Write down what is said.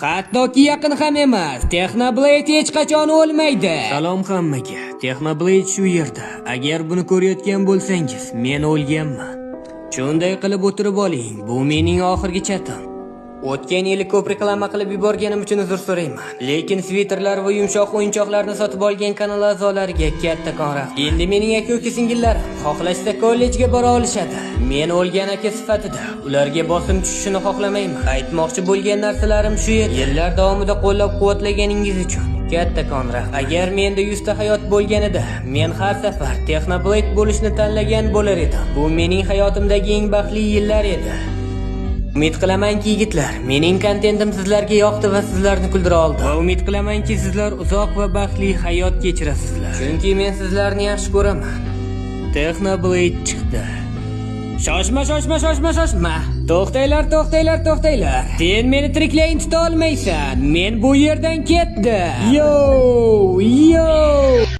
Hattoki yaqin ham emas. Technoblade hech qachon o'lmaydi. Salom hammaga. Technoblade shu yerda. Agar buni ko'rayotgan bo'lsangiz, men o'lganman. Shunday qilib o'tirib oling. Bu mening oxirgi chatim. O'tgan yili ko'p reklama qilib yuborganim uchun uzr so'rayman. Lekin sviterlar va yumshoq o'yinchoqlarni sotib olgan kanal a'zolariga kattakon rahmat. Endi mening aka-uka singillarim xohlashsa kollejga bora olishadi. Men o'lgan aka sifatida ularga bosim tushishini xohlamayman. Aytmoqchi bo'lgan narsalarim shu edi. Yillar davomida qo'llab-quvvatlaganingiz uchun kattakon rahmat. Agar menda 100 ta hayot bo'lganida, men har safar Technoblade bo'lishni tanlagan bo'lar edim. Bu mening hayotimdagi eng baxtli yillar edi. Umid qilamanki yigitlar, mening kontentim sizlarga yoqdi va sizlarni kuldira oldi. Va umid qilamanki sizlar uzoq va baxtli hayot kechirasizlar. Chunki men sizlarni yaxshi ko'raman. Technoblade chiqdi. Shoshma. To'xtanglar. Sen meni tiriklayin tuta olmaysan. Men bu yerdan ketdim. Yo!